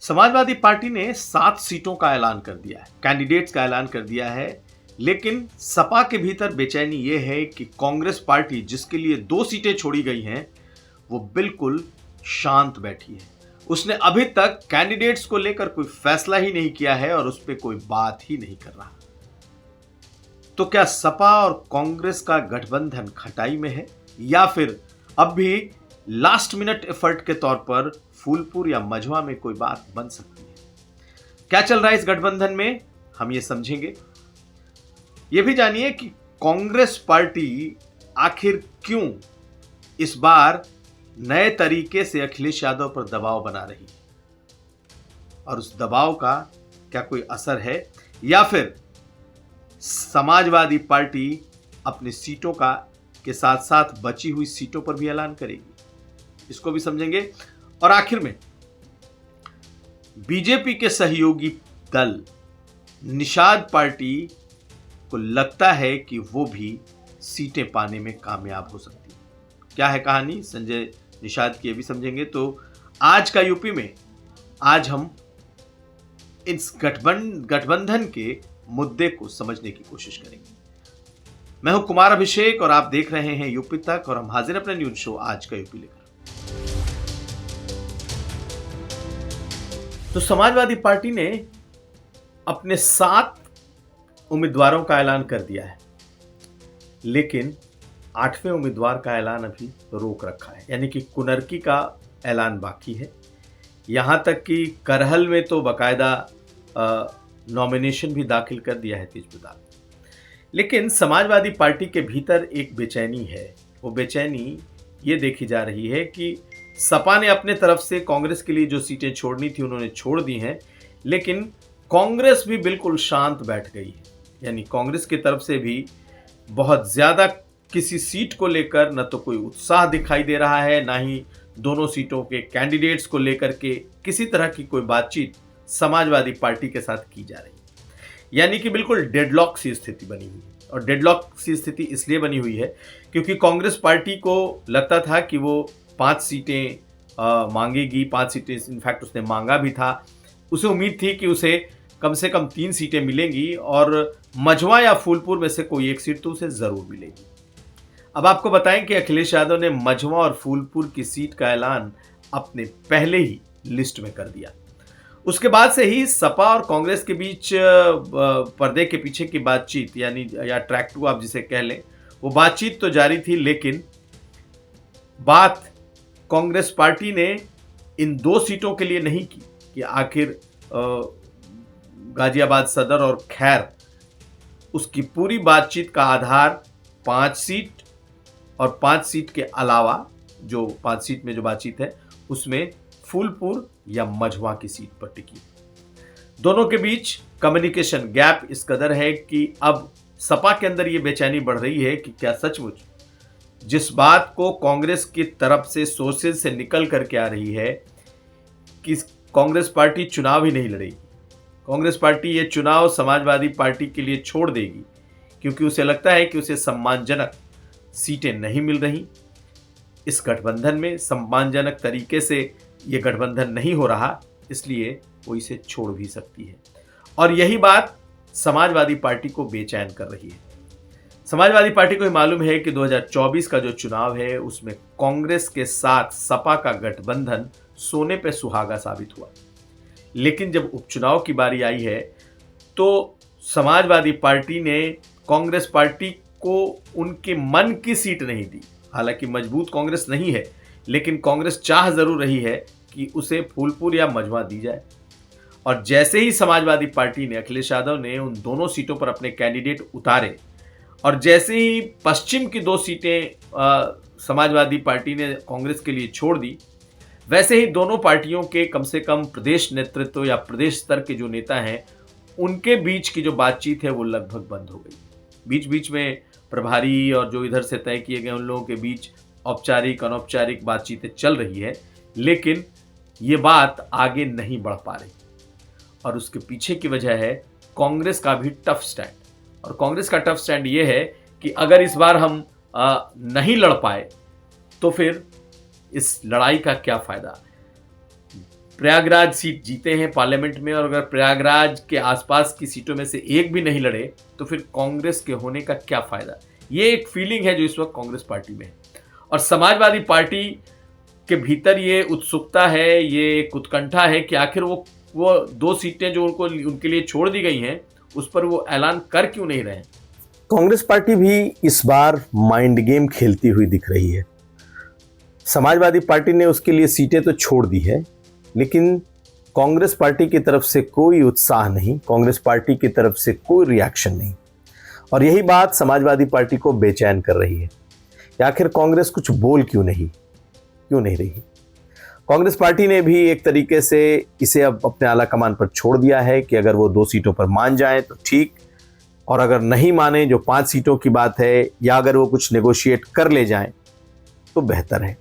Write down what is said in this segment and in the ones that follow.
Samajwadi party ने 7 सीटों का ऐलान कर दिया है, कैंडिडेट्स का ऐलान कर दिया है। लेकिन सपा के भीतर बेचैनी यह है कि कांग्रेस पार्टी जिसके लिए 2 सीटें छोड़ी गई हैं, वो बिल्कुल शांत बैठी है। उसने अभी तक कैंडिडेट्स को लेकर कोई फैसला ही नहीं किया है और उस पर कोई बात ही नहीं कर रहा। तो क्या सपा और कांग्रेस का गठबंधन खटाई में है या फिर अब भी लास्ट मिनट एफर्ट के तौर पर फूलपुर या मझवा में कोई बात बन सकती है? क्या चल रहा है इस गठबंधन में, हम ये समझेंगे। ये भी जानिए कि कांग्रेस पार्टी आखिर क्यों इस बार नए तरीके से अखिलेश यादव पर दबाव बना रही है और उस दबाव का क्या कोई असर है या फिर समाजवादी पार्टी अपनी सीटों का के साथ साथ बची हुई सीटों पर भी ऐलान करेगी, इसको भी समझेंगे। और आखिर में बीजेपी के सहयोगी दल निषाद पार्टी को लगता है कि वो भी सीटें पाने में कामयाब हो सकती है। क्या है कहानी संजय निषाद की, ये भी समझेंगे। तो आज का यूपी में आज हम इस गठबंधन के मुद्दे को समझने की कोशिश करेंगे। मैं हूं कुमार अभिषेक और आप देख रहे हैं यूपी तक और हम हाजिर अपने न्यूज शो आज का यूपी लेकर। तो समाजवादी पार्टी ने अपने 7 उम्मीदवारों का ऐलान कर दिया है, लेकिन 8वें उम्मीदवार का ऐलान अभी रोक रखा है, यानी कि कुनरकी का ऐलान बाकी है। यहां तक कि करहल में तो बाकायदा नॉमिनेशन भी दाखिल कर दिया है तेजप्रताप। लेकिन समाजवादी पार्टी के भीतर एक बेचैनी है। वो बेचैनी ये देखी जा रही है कि सपा ने अपने तरफ से कांग्रेस के लिए जो सीटें छोड़नी थी उन्होंने छोड़ दी हैं, लेकिन कांग्रेस भी बिल्कुल शांत बैठ गई है। यानी कांग्रेस की तरफ से भी बहुत ज़्यादा किसी सीट को लेकर न तो कोई उत्साह दिखाई दे रहा है, ना ही दोनों सीटों के कैंडिडेट्स को लेकर के किसी तरह की कोई बातचीत समाजवादी पार्टी के साथ की जा रही है। यानी कि बिल्कुल डेडलॉक सी स्थिति बनी हुई है। और डेडलॉक सी स्थिति इसलिए बनी हुई है क्योंकि कांग्रेस पार्टी को लगता था कि वो 5 सीटें मांगेगी, 5 सीटें इनफैक्ट उसने मांगा भी था। उसे उम्मीद थी कि उसे कम से कम 3 सीटें मिलेंगी और मझवा या फूलपुर में से कोई एक सीट तो उसे ज़रूर मिलेगी। अब आपको बताएं कि अखिलेश यादव ने मझवा और फूलपुर की सीट का ऐलान अपने पहले ही लिस्ट में कर दिया। उसके बाद से ही सपा और कांग्रेस के बीच पर्दे के पीछे की बातचीत, यानी या ट्रैक 2 आप जिसे कह लें, वो बातचीत तो जारी थी। लेकिन बात कांग्रेस पार्टी ने इन 2 सीटों के लिए नहीं की कि आखिर गाजियाबाद सदर और खैर, उसकी पूरी बातचीत का आधार 5 सीट और 5 सीट के अलावा जो 5 सीट में जो बातचीत है उसमें फूलपुर या मझवा की सीट पर टिकी। दोनों के बीच कम्युनिकेशन गैप इस कदर है कि अब सपा के अंदर यह बेचैनी बढ़ रही है कि क्या सचमुच जिस बात को कांग्रेस की तरफ से सोर्सेज से निकल करके आ रही है कि कांग्रेस पार्टी चुनाव ही नहीं लड़ेगी, कांग्रेस पार्टी ये चुनाव समाजवादी पार्टी के लिए छोड़ देगी क्योंकि उसे लगता है कि उसे सम्मानजनक सीटें नहीं मिल रही। इस गठबंधन में सम्मानजनक तरीके से ये गठबंधन नहीं हो रहा, इसलिए वो इसे छोड़ भी सकती है। और यही बात समाजवादी पार्टी को बेचैन कर रही है। समाजवादी पार्टी को मालूम है कि 2024 का जो चुनाव है उसमें कांग्रेस के साथ सपा का गठबंधन सोने पे सुहागा साबित हुआ। लेकिन जब उपचुनाव की बारी आई है तो समाजवादी पार्टी ने कांग्रेस पार्टी को उनके मन की सीट नहीं दी। हालांकि मजबूत कांग्रेस नहीं है, लेकिन कांग्रेस चाह जरूर रही है कि उसे फूलपुर या मझवा दी जाए। और जैसे ही समाजवादी पार्टी ने, अखिलेश यादव ने उन दोनों सीटों पर अपने कैंडिडेट उतारे और जैसे ही पश्चिम की 2 सीटें समाजवादी पार्टी ने कांग्रेस के लिए छोड़ दी, वैसे ही दोनों पार्टियों के कम से कम प्रदेश नेतृत्व या प्रदेश स्तर के जो नेता हैं उनके बीच की जो बातचीत है वो लगभग बंद हो गई। बीच बीच में प्रभारी और जो इधर से तय किए गए उन लोगों के बीच औपचारिक अनौपचारिक बातचीतें चल रही है, लेकिन ये बात आगे नहीं बढ़ पा रही। और उसके पीछे की वजह है कांग्रेस का भी टफ स्टैंड। और कांग्रेस का टफ स्टैंड ये है कि अगर इस बार हम नहीं लड़ पाए तो फिर इस लड़ाई का क्या फायदा। प्रयागराज सीट जीते हैं पार्लियामेंट में और अगर प्रयागराज के आसपास की सीटों में से एक भी नहीं लड़े तो फिर कांग्रेस के होने का क्या फायदा। ये एक फीलिंग है जो इस वक्त कांग्रेस पार्टी में है और समाजवादी पार्टी के भीतर ये उत्सुकता है, ये एक उत्कंठा है कि आखिर वो 2 सीटें जो उनके लिए छोड़ दी गई हैं उस पर वो ऐलान कर क्यों नहीं रहे हैं। कांग्रेस पार्टी भी इस बार माइंड गेम खेलती हुई दिख रही है। समाजवादी पार्टी ने उसके लिए सीटें तो छोड़ दी है, लेकिन कांग्रेस पार्टी की तरफ से कोई उत्साह नहीं, कांग्रेस पार्टी की तरफ से कोई रिएक्शन नहीं और यही बात समाजवादी पार्टी को बेचैन कर रही है कि आखिर कांग्रेस कुछ बोल क्यों नहीं रही। कांग्रेस पार्टी ने भी एक तरीके से इसे अब अपने आला कमान पर छोड़ दिया है कि अगर वो 2 सीटों पर मान जाए तो ठीक, और अगर नहीं माने, जो 5 सीटों की बात है, या अगर वो कुछ नेगोशिएट कर ले जाएं तो बेहतर है।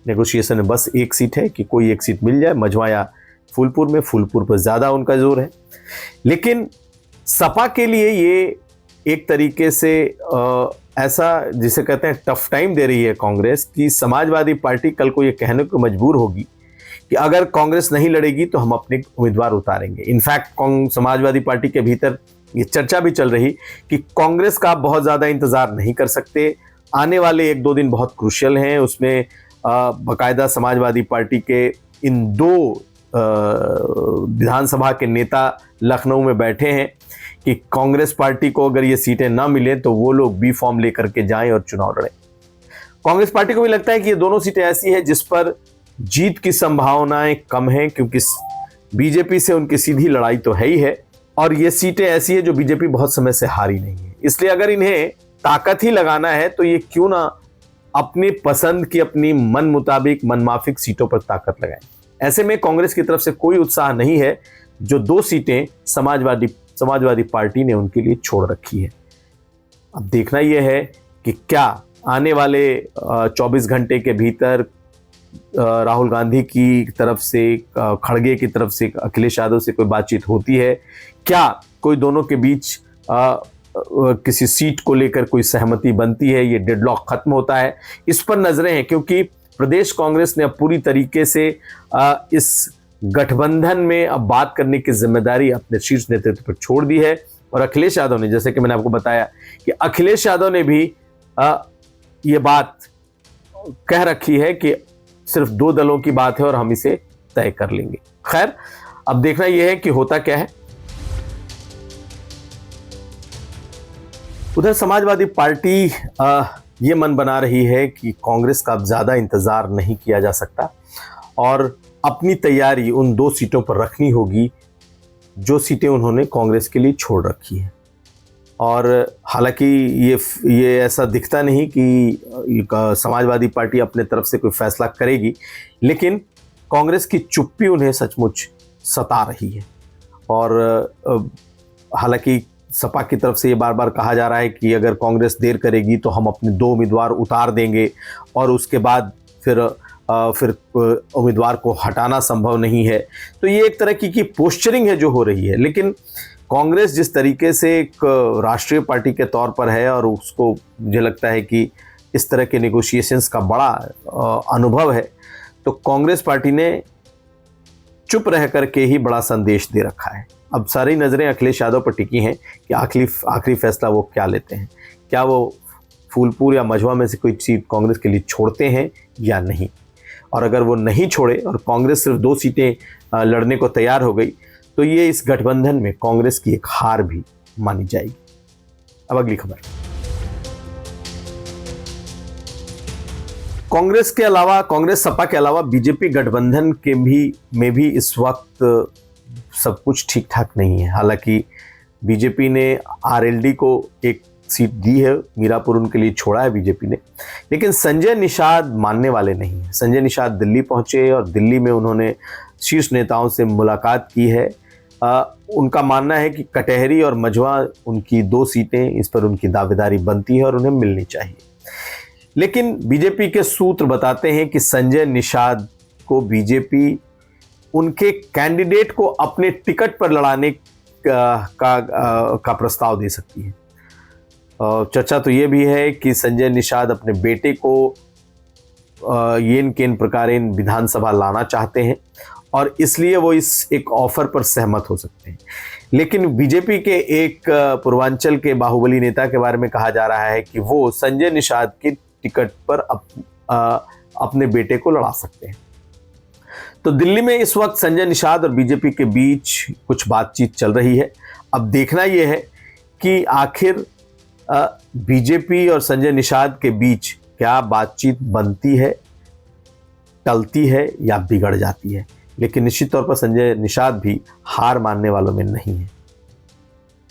नेगोशिएशन में बस 1 सीट है कि कोई 1 सीट मिल जाए, मझवा या फूलपुर में। फूलपुर पर ज़्यादा उनका जोर है, लेकिन सपा के लिए ये एक तरीके से ऐसा जिसे कहते हैं टफ टाइम दे रही है कांग्रेस कि समाजवादी पार्टी कल को ये कहने को मजबूर होगी कि अगर कांग्रेस नहीं लड़ेगी तो हम अपने उम्मीदवार उतारेंगे। इनफैक्ट समाजवादी पार्टी के भीतर ये चर्चा भी चल रही कि कांग्रेस का बहुत ज़्यादा इंतज़ार नहीं कर सकते, आने वाले 1-2 दिन बहुत क्रूशियल हैं। उसमें बाकायदा समाजवादी पार्टी के इन 2 विधानसभा के नेता लखनऊ में बैठे हैं कि कांग्रेस पार्टी को अगर ये सीटें ना मिले तो वो लोग बी फॉर्म लेकर के जाएं और चुनाव लड़ें। कांग्रेस पार्टी को भी लगता है कि ये दोनों सीटें ऐसी हैं जिस पर जीत की संभावनाएं कम हैं, क्योंकि बीजेपी से उनकी सीधी लड़ाई तो है ही है और ये सीटें ऐसी है जो बीजेपी बहुत समय से हारी नहीं है। इसलिए अगर इन्हें ताकत ही लगाना है तो ये क्यों ना अपनी पसंद की, अपनी मन मुताबिक, मनमाफिक सीटों पर ताकत लगाएं। ऐसे में कांग्रेस की तरफ से कोई उत्साह नहीं है जो 2 सीटें समाजवादी पार्टी ने उनके लिए छोड़ रखी है। अब देखना यह है कि क्या आने वाले 24 घंटे के भीतर राहुल गांधी की तरफ से, खड़गे की तरफ से, अखिलेश यादव से कोई बातचीत होती है, क्या कोई दोनों के बीच किसी सीट को लेकर कोई सहमति बनती है, ये डेडलॉक खत्म होता है, इस पर नजरें हैं। क्योंकि प्रदेश कांग्रेस ने अब पूरी तरीके से इस गठबंधन में अब बात करने की जिम्मेदारी अपने शीर्ष नेतृत्व पर छोड़ दी है और अखिलेश यादव ने, जैसे कि मैंने आपको बताया कि अखिलेश यादव ने भी ये बात कह रखी है कि सिर्फ 2 दलों की बात है और हम इसे तय कर लेंगे। खैर, अब देखना यह है कि होता क्या है। उधर समाजवादी पार्टी ये मन बना रही है कि कांग्रेस का अब ज़्यादा इंतज़ार नहीं किया जा सकता और अपनी तैयारी उन 2 सीटों पर रखनी होगी जो सीटें उन्होंने कांग्रेस के लिए छोड़ रखी है। और हालांकि ये ऐसा दिखता नहीं कि समाजवादी पार्टी अपने तरफ से कोई फैसला करेगी, लेकिन कांग्रेस की चुप्पी उन्हें सचमुच सता रही है। और हालांकि सपा की तरफ से ये बार बार कहा जा रहा है कि अगर कांग्रेस देर करेगी तो हम अपने 2 उम्मीदवार उतार देंगे और उसके बाद फिर उम्मीदवार को हटाना संभव नहीं है। तो ये एक तरह की पोस्चरिंग है जो हो रही है। लेकिन कांग्रेस जिस तरीके से एक राष्ट्रीय पार्टी के तौर पर है और उसको मुझे लगता है कि इस तरह के नेगोशिएशंस का बड़ा अनुभव है, तो कांग्रेस पार्टी ने चुप रह करके ही बड़ा संदेश दे रखा है। अब सारी नज़रें अखिलेश यादव पर टिकी हैं कि आखिरी फैसला वो क्या लेते हैं, क्या वो फूलपुर या मझवा में से कोई सीट कांग्रेस के लिए छोड़ते हैं या नहीं। और अगर वो नहीं छोड़े और कांग्रेस सिर्फ 2 सीटें लड़ने को तैयार हो गई तो ये इस गठबंधन में कांग्रेस की एक हार भी मानी जाएगी। अब अगली खबर। कांग्रेस सपा के अलावा बीजेपी गठबंधन के में भी इस वक्त सब कुछ ठीक ठाक नहीं है। हालांकि बीजेपी ने आरएलडी को एक सीट दी है, मीरापुर उनके लिए छोड़ा है बीजेपी ने, लेकिन संजय निषाद मानने वाले नहीं है। संजय निषाद दिल्ली पहुंचे और दिल्ली में उन्होंने शीर्ष नेताओं से मुलाकात की है। उनका मानना है कि कटहरी और मझवा उनकी 2 सीटें, इस पर उनकी दावेदारी बनती है और उन्हें मिलनी चाहिए। लेकिन बीजेपी के सूत्र बताते हैं कि संजय निषाद को बीजेपी उनके कैंडिडेट को अपने टिकट पर लड़ाने का प्रस्ताव दे सकती है। चर्चा तो ये भी है कि संजय निषाद अपने बेटे को येन केन प्रकारेण विधानसभा लाना चाहते हैं और इसलिए वो इस एक ऑफर पर सहमत हो सकते हैं। लेकिन बीजेपी के एक पूर्वांचल के बाहुबली नेता के बारे में कहा जा रहा है कि वो संजय निषाद की टिकट पर अपने बेटे को लड़ा सकते हैं। तो दिल्ली में इस वक्त संजय निषाद और बीजेपी के बीच कुछ बातचीत चल रही है। अब देखना यह है कि आखिर बीजेपी और संजय निषाद के बीच क्या बातचीत बनती है, टलती है या बिगड़ जाती है। लेकिन निश्चित तौर पर संजय निषाद भी हार मानने वालों में नहीं है।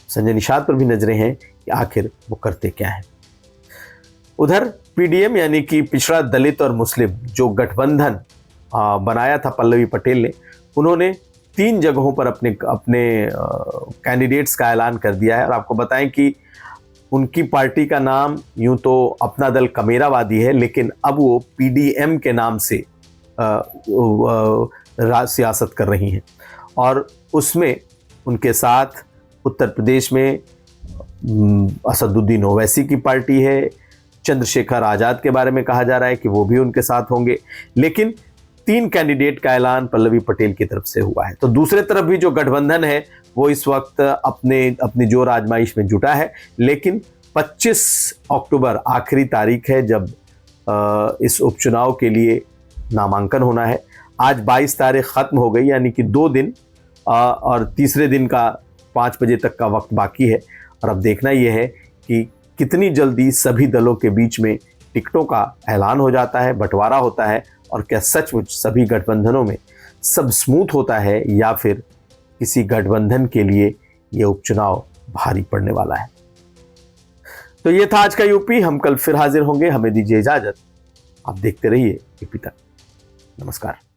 संजय निषाद पर भी नजरें हैं कि आखिर वो करते क्या है। उधर पीडीएम यानी कि पिछड़ा दलित और मुस्लिम जो गठबंधन बनाया था पल्लवी पटेल ने, उन्होंने 3 जगहों पर अपने कैंडिडेट्स का ऐलान कर दिया है। और आपको बताएं कि उनकी पार्टी का नाम यूं तो अपना दल कमेरावादी है, लेकिन अब वो पीडीएम के नाम से सियासत कर रही हैं। और उसमें उनके साथ उत्तर प्रदेश में असदुद्दीन ओवैसी की पार्टी है। चंद्रशेखर आज़ाद के बारे में कहा जा रहा है कि वो भी उनके साथ होंगे। लेकिन 3 कैंडिडेट का ऐलान पल्लवी पटेल की तरफ से हुआ है। तो दूसरे तरफ भी जो गठबंधन है वो इस वक्त अपनी जोर आजमाइश में जुटा है। लेकिन 25 अक्टूबर आखिरी तारीख है जब इस उपचुनाव के लिए नामांकन होना है। आज 22 तारीख खत्म हो गई, यानी कि 2 दिन और तीसरे दिन का 5 बजे तक का वक्त बाकी है। और अब देखना यह है कि कितनी जल्दी सभी दलों के बीच में टिकटों का ऐलान हो जाता है, बंटवारा होता है, और क्या सचमुच सभी गठबंधनों में सब स्मूथ होता है या फिर किसी गठबंधन के लिए यह उपचुनाव भारी पड़ने वाला है। तो ये था आज का यूपी। हम कल फिर हाजिर होंगे। हमें दीजिए इजाजत। आप देखते रहिए यूपी तक। नमस्कार।